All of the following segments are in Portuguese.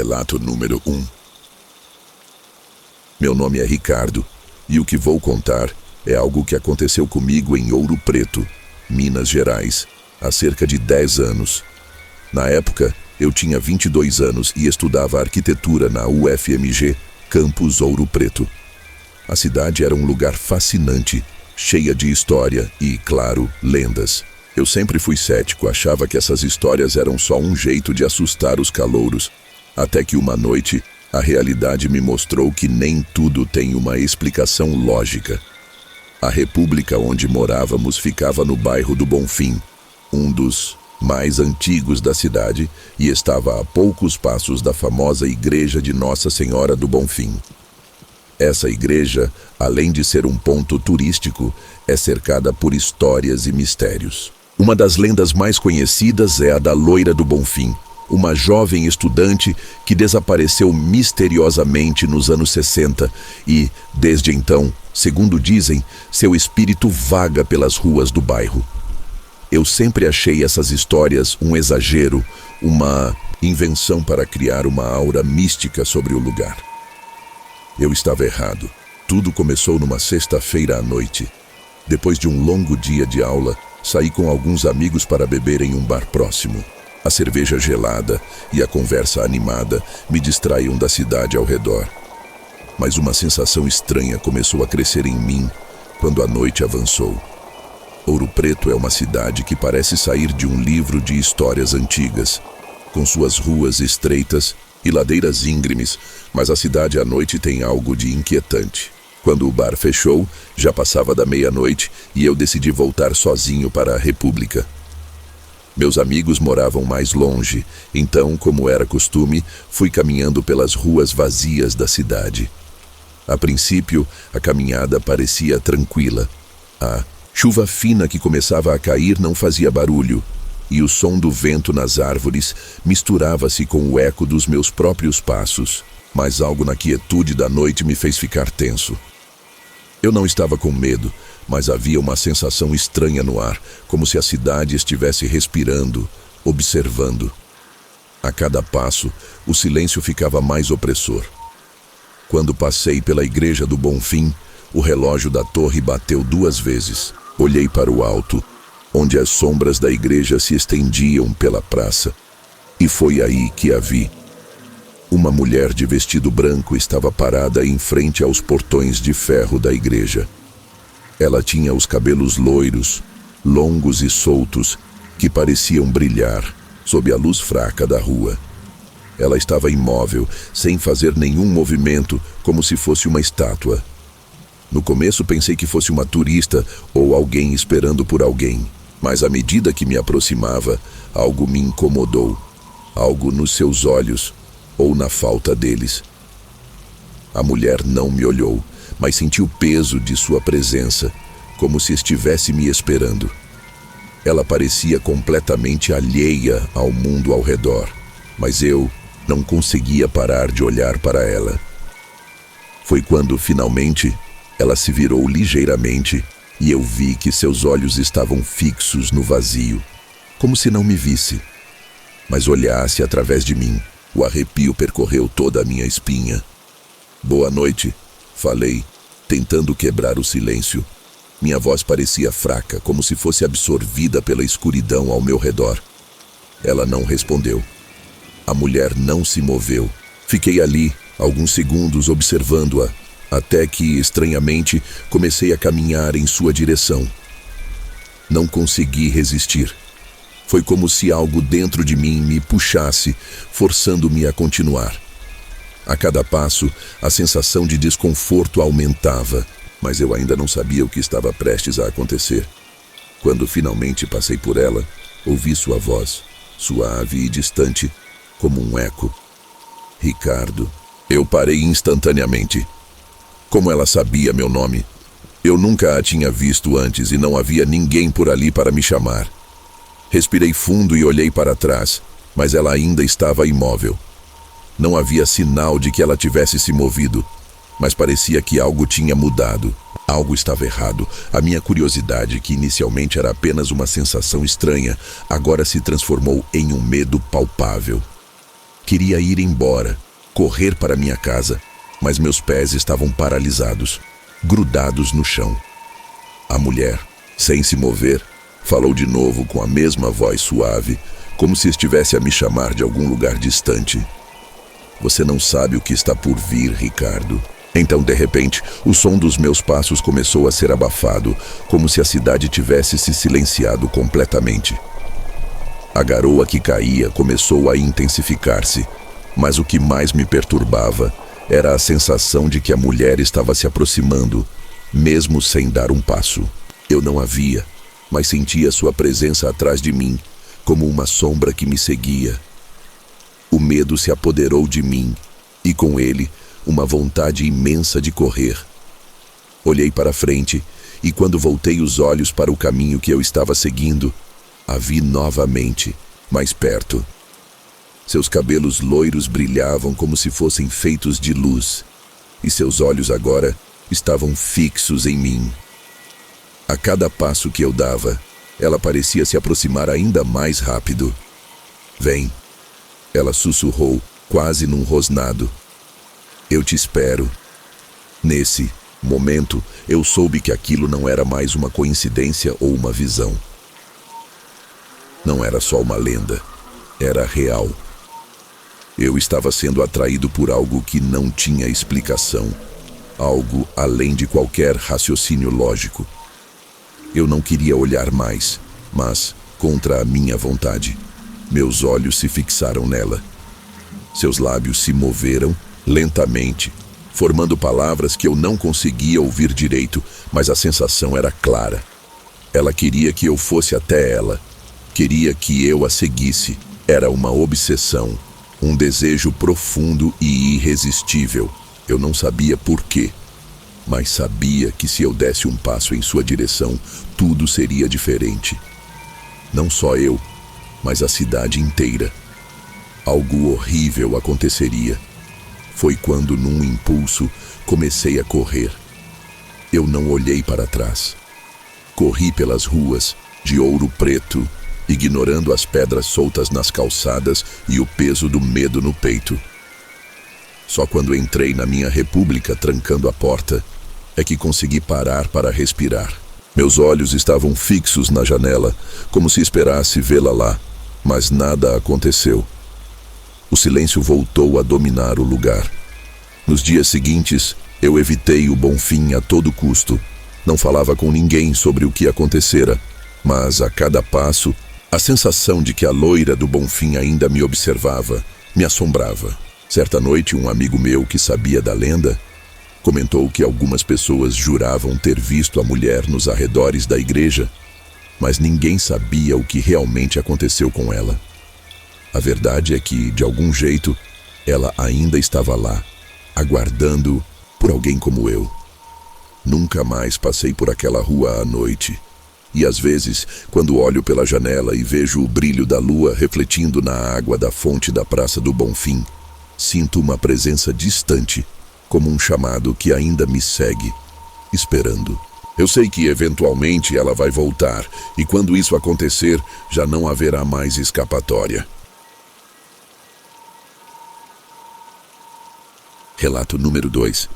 Relato número 1. Meu nome é Ricardo e o que vou contar é algo que aconteceu comigo em Ouro Preto, Minas Gerais, há cerca de 10 anos. Na época, eu tinha 22 anos e estudava arquitetura na UFMG, campus Ouro Preto. A cidade era um lugar fascinante, cheia de história e, claro, lendas. Eu sempre fui cético, achava que essas histórias eram só um jeito de assustar os calouros, até que uma noite a realidade me mostrou que nem tudo tem uma explicação lógica. A república onde morávamos ficava no bairro do Bonfim, um dos mais antigos da cidade, e estava a poucos passos da famosa igreja de Nossa Senhora do Bonfim. Essa igreja, além de ser um ponto turístico, é cercada por histórias e mistérios. Uma das lendas mais conhecidas é a da Loira do Bonfim, uma jovem estudante que desapareceu misteriosamente nos anos 60 e, desde então, segundo dizem, seu espírito vaga pelas ruas do bairro. Eu sempre achei essas histórias um exagero, uma invenção para criar uma aura mística sobre o lugar. Eu estava errado. Tudo começou numa sexta-feira à noite. Depois de um longo dia de aula, saí com alguns amigos para beber em um bar próximo. A cerveja gelada e a conversa animada me distraíam da cidade ao redor. Mas uma sensação estranha começou a crescer em mim quando a noite avançou. Ouro Preto é uma cidade que parece sair de um livro de histórias antigas, com suas ruas estreitas e ladeiras íngremes, mas a cidade à noite tem algo de inquietante. Quando o bar fechou, já passava da meia-noite e eu decidi voltar sozinho para a República. Meus amigos moravam mais longe, então, como era costume, fui caminhando pelas ruas vazias da cidade. A princípio, a caminhada parecia tranquila. A chuva fina que começava a cair não fazia barulho, e o som do vento nas árvores misturava-se com o eco dos meus próprios passos, mas algo na quietude da noite me fez ficar tenso. Eu não estava com medo, mas havia uma sensação estranha no ar, como se a cidade estivesse respirando, observando. A cada passo, o silêncio ficava mais opressor. Quando passei pela igreja do Bonfim, o relógio da torre bateu 2 vezes. Olhei para o alto, onde as sombras da igreja se estendiam pela praça, e foi aí que a vi. Uma mulher de vestido branco estava parada em frente aos portões de ferro da igreja. Ela tinha os cabelos loiros, longos e soltos, que pareciam brilhar sob a luz fraca da rua. Ela estava imóvel, sem fazer nenhum movimento, como se fosse uma estátua. No começo pensei que fosse uma turista ou alguém esperando por alguém, mas à medida que me aproximava, algo me incomodou, algo nos seus olhos ou na falta deles. A mulher não me olhou, mas senti o peso de sua presença, como se estivesse me esperando. Ela parecia completamente alheia ao mundo ao redor, mas eu não conseguia parar de olhar para ela. Foi quando, finalmente, ela se virou ligeiramente e eu vi que seus olhos estavam fixos no vazio, como se não me visse, mas olhasse através de mim. O arrepio percorreu toda a minha espinha. "Boa noite", falei, tentando quebrar o silêncio. Minha voz parecia fraca, como se fosse absorvida pela escuridão ao meu redor. Ela não respondeu. A mulher não se moveu. Fiquei ali, alguns segundos, observando-a, até que, estranhamente, comecei a caminhar em sua direção. Não consegui resistir. Foi como se algo dentro de mim me puxasse, forçando-me a continuar. A cada passo, a sensação de desconforto aumentava, mas eu ainda não sabia o que estava prestes a acontecer. Quando finalmente passei por ela, ouvi sua voz, suave e distante, como um eco. "Ricardo." Eu parei instantaneamente. Como ela sabia meu nome? Eu nunca a tinha visto antes e não havia ninguém por ali para me chamar. Respirei fundo e olhei para trás, mas ela ainda estava imóvel. Não havia sinal de que ela tivesse se movido, mas parecia que algo tinha mudado. Algo estava errado. A minha curiosidade, que inicialmente era apenas uma sensação estranha, agora se transformou em um medo palpável. Queria ir embora, correr para minha casa, mas meus pés estavam paralisados, grudados no chão. A mulher, sem se mover, falou de novo com a mesma voz suave, como se estivesse a me chamar de algum lugar distante. Você não sabe o que está por vir, Ricardo. Então, de repente, o som dos meus passos começou a ser abafado, como se a cidade tivesse se silenciado completamente. A garoa que caía começou a intensificar-se, mas o que mais me perturbava era a sensação de que a mulher estava se aproximando, mesmo sem dar um passo. Eu não a via, mas sentia sua presença atrás de mim, como uma sombra que me seguia. O medo se apoderou de mim, e com ele, uma vontade imensa de correr. Olhei para frente, e quando voltei os olhos para o caminho que eu estava seguindo, a vi novamente, mais perto. Seus cabelos loiros brilhavam como se fossem feitos de luz, e seus olhos agora estavam fixos em mim. A cada passo que eu dava, ela parecia se aproximar ainda mais rápido. "Vem", ela sussurrou, quase num rosnado. "Eu te espero." Nesse momento, eu soube que aquilo não era mais uma coincidência ou uma visão. Não era só uma lenda, era real. Eu estava sendo atraído por algo que não tinha explicação, algo além de qualquer raciocínio lógico. Eu não queria olhar mais, mas, contra a minha vontade, meus olhos se fixaram nela. Seus lábios se moveram lentamente, formando palavras que eu não conseguia ouvir direito, mas a sensação era clara. Ela queria que eu fosse até ela, queria que eu a seguisse. Era uma obsessão, um desejo profundo e irresistível. Eu não sabia por quê, mas sabia que se eu desse um passo em sua direção, tudo seria diferente. Não só eu, mas a cidade inteira. Algo horrível aconteceria. Foi quando, num impulso, comecei a correr. Eu não olhei para trás. Corri pelas ruas, de Ouro Preto, ignorando as pedras soltas nas calçadas e o peso do medo no peito. Só quando entrei na minha república, trancando a porta, é que consegui parar para respirar. Meus olhos estavam fixos na janela, como se esperasse vê-la lá, mas nada aconteceu. O silêncio voltou a dominar o lugar. Nos dias seguintes, eu evitei o Bonfim a todo custo. Não falava com ninguém sobre o que acontecera, mas a cada passo, a sensação de que a loira do Bonfim ainda me observava me assombrava. Certa noite, um amigo meu que sabia da lenda comentou que algumas pessoas juravam ter visto a mulher nos arredores da igreja, mas ninguém sabia o que realmente aconteceu com ela. A verdade é que, de algum jeito, ela ainda estava lá, aguardando por alguém como eu. Nunca mais passei por aquela rua à noite. E às vezes, quando olho pela janela e vejo o brilho da lua refletindo na água da fonte da Praça do Bonfim, sinto uma presença distante, como um chamado que ainda me segue, esperando. Eu sei que eventualmente ela vai voltar, e quando isso acontecer, já não haverá mais escapatória. Relato número 2.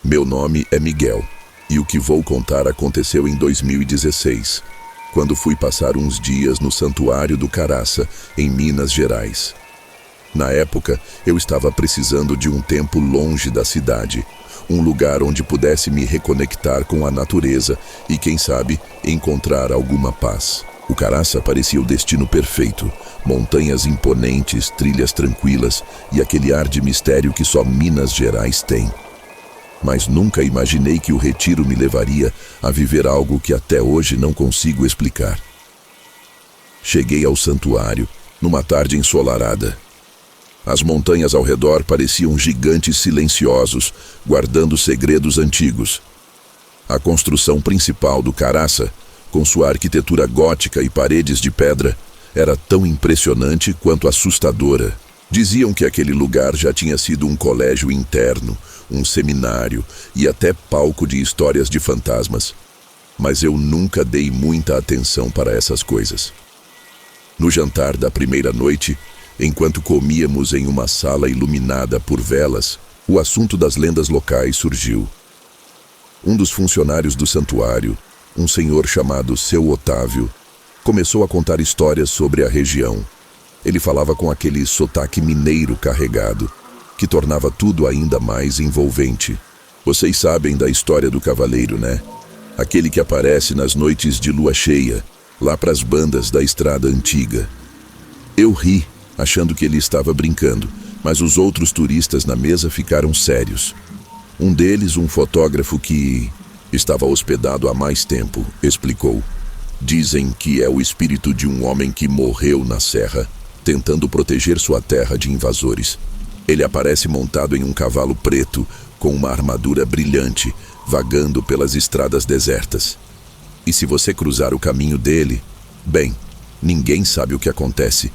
Meu nome é Miguel, e o que vou contar aconteceu em 2016, quando fui passar uns dias no Santuário do Caraça, em Minas Gerais. Na época, eu estava precisando de um tempo longe da cidade, um lugar onde pudesse me reconectar com a natureza e, quem sabe, encontrar alguma paz. O Caraça parecia o destino perfeito, montanhas imponentes, trilhas tranquilas e aquele ar de mistério que só Minas Gerais tem. Mas nunca imaginei que o retiro me levaria a viver algo que até hoje não consigo explicar. Cheguei ao santuário, numa tarde ensolarada. As montanhas ao redor pareciam gigantes silenciosos, guardando segredos antigos. A construção principal do Caraça, com sua arquitetura gótica e paredes de pedra, era tão impressionante quanto assustadora. Diziam que aquele lugar já tinha sido um colégio interno, um seminário e até palco de histórias de fantasmas. Mas eu nunca dei muita atenção para essas coisas. No jantar da primeira noite, Enquanto comíamos em uma sala iluminada por velas, o assunto das lendas locais surgiu. Um dos funcionários do santuário, um senhor chamado Seu Otávio, começou a contar histórias sobre a região. Ele falava com aquele sotaque mineiro carregado, que tornava tudo ainda mais envolvente. Vocês sabem da história do cavaleiro, né? Aquele que aparece nas noites de lua cheia, lá pras bandas da estrada antiga. Eu ri, achando que ele estava brincando, mas os outros turistas na mesa ficaram sérios. Um deles, um fotógrafo que estava hospedado há mais tempo, explicou. Dizem que é o espírito de um homem que morreu na serra, tentando proteger sua terra de invasores. Ele aparece montado em um cavalo preto, com uma armadura brilhante, vagando pelas estradas desertas. E se você cruzar o caminho dele, bem, ninguém sabe o que acontece,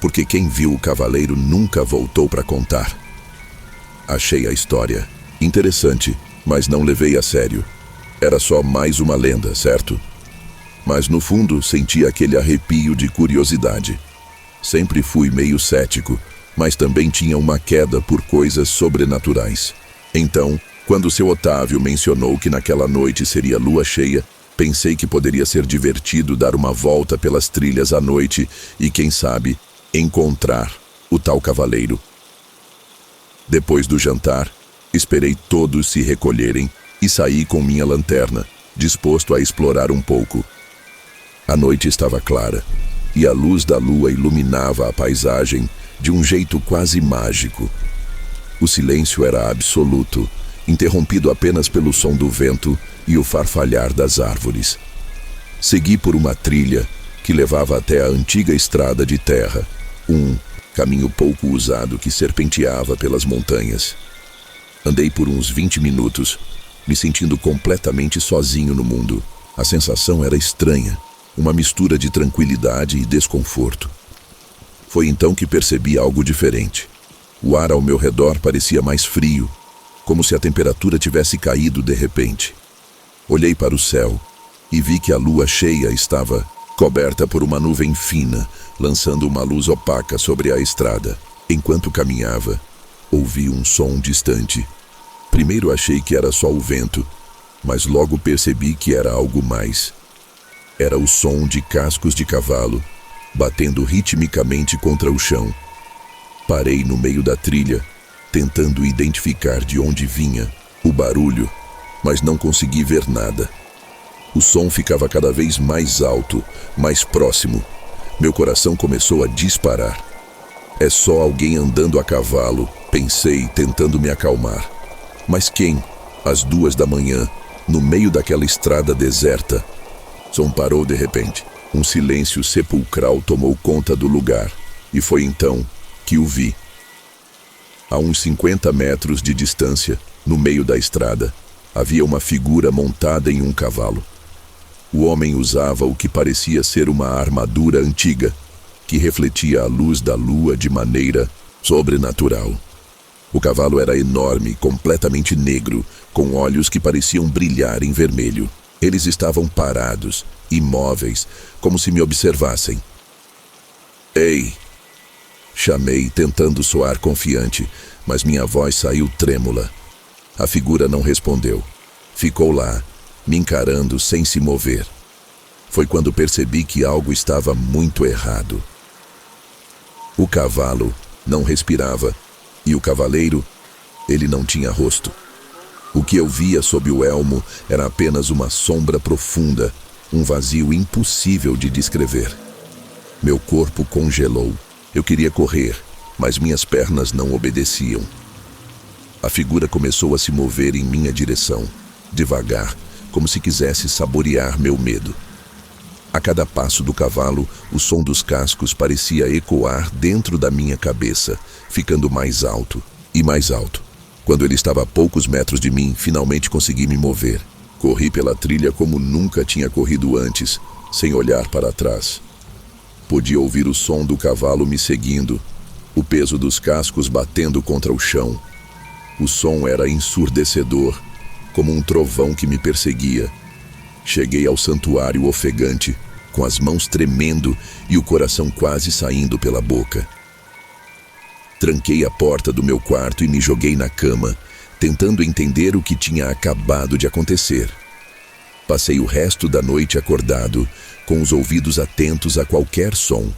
porque quem viu o cavaleiro nunca voltou para contar. Achei a história interessante, mas não levei a sério. Era só mais uma lenda, certo? Mas no fundo senti aquele arrepio de curiosidade. Sempre fui meio cético, mas também tinha uma queda por coisas sobrenaturais. Então, quando seu Otávio mencionou que naquela noite seria lua cheia, pensei que poderia ser divertido dar uma volta pelas trilhas à noite e, quem sabe, encontrar o tal cavaleiro. Depois do jantar, esperei todos se recolherem e saí com minha lanterna, disposto a explorar um pouco. A noite estava clara, e a luz da lua iluminava a paisagem de um jeito quase mágico. O silêncio era absoluto, interrompido apenas pelo som do vento e o farfalhar das árvores. Segui por uma trilha que levava até a antiga estrada de terra, um caminho pouco usado que serpenteava pelas montanhas. Andei por uns 20 minutos, me sentindo completamente sozinho no mundo. A sensação era estranha, uma mistura de tranquilidade e desconforto. Foi então que percebi algo diferente. O ar ao meu redor parecia mais frio, como se a temperatura tivesse caído de repente. Olhei para o céu e vi que a lua cheia estava coberta por uma nuvem fina, lançando uma luz opaca sobre a estrada. Enquanto caminhava, ouvi um som distante. Primeiro achei que era só o vento, mas logo percebi que era algo mais. Era o som de cascos de cavalo, batendo ritmicamente contra o chão. Parei no meio da trilha, tentando identificar de onde vinha o barulho, mas não consegui ver nada. O som ficava cada vez mais alto, mais próximo. Meu coração começou a disparar. É só alguém andando a cavalo, pensei, tentando me acalmar. Mas quem? Às 2 da manhã, no meio daquela estrada deserta. O som parou de repente. Um silêncio sepulcral tomou conta do lugar, e foi então que o vi. A uns 50 metros de distância, no meio da estrada, havia uma figura montada em um cavalo. O homem usava o que parecia ser uma armadura antiga, que refletia a luz da lua de maneira sobrenatural. O cavalo era enorme, completamente negro, com olhos que pareciam brilhar em vermelho. Eles estavam parados, imóveis, como se me observassem. "Ei!" chamei, tentando soar confiante, mas minha voz saiu trêmula. A figura não respondeu. Ficou lá, me encarando sem se mover. Foi quando percebi que algo estava muito errado. O cavalo não respirava, e o cavaleiro, ele não tinha rosto. O que eu via sob o elmo era apenas uma sombra profunda, um vazio impossível de descrever. Meu corpo congelou. Eu queria correr, mas minhas pernas não obedeciam. A figura começou a se mover em minha direção, devagar, como se quisesse saborear meu medo. A cada passo do cavalo, o som dos cascos parecia ecoar dentro da minha cabeça, ficando mais alto e mais alto. Quando ele estava a poucos metros de mim, finalmente consegui me mover. Corri pela trilha como nunca tinha corrido antes, sem olhar para trás. Podia ouvir o som do cavalo me seguindo, o peso dos cascos batendo contra o chão. O som era ensurdecedor, como um trovão que me perseguia. Cheguei ao santuário ofegante, com as mãos tremendo e o coração quase saindo pela boca. Tranquei a porta do meu quarto e me joguei na cama, tentando entender o que tinha acabado de acontecer. Passei o resto da noite acordado, com os ouvidos atentos a qualquer som.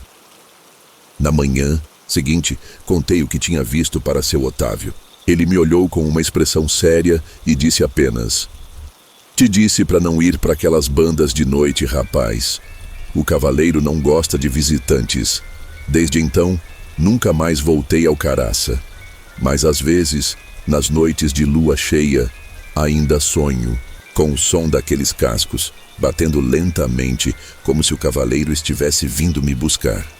Na manhã seguinte, contei o que tinha visto para seu Otávio. Ele me olhou com uma expressão séria e disse apenas: "Te disse para não ir para aquelas bandas de noite, rapaz. O cavaleiro não gosta de visitantes. Desde então, nunca mais voltei ao Caraça. Mas às vezes, nas noites de lua cheia, ainda sonho com o som daqueles cascos, batendo lentamente, como se o cavaleiro estivesse vindo me buscar."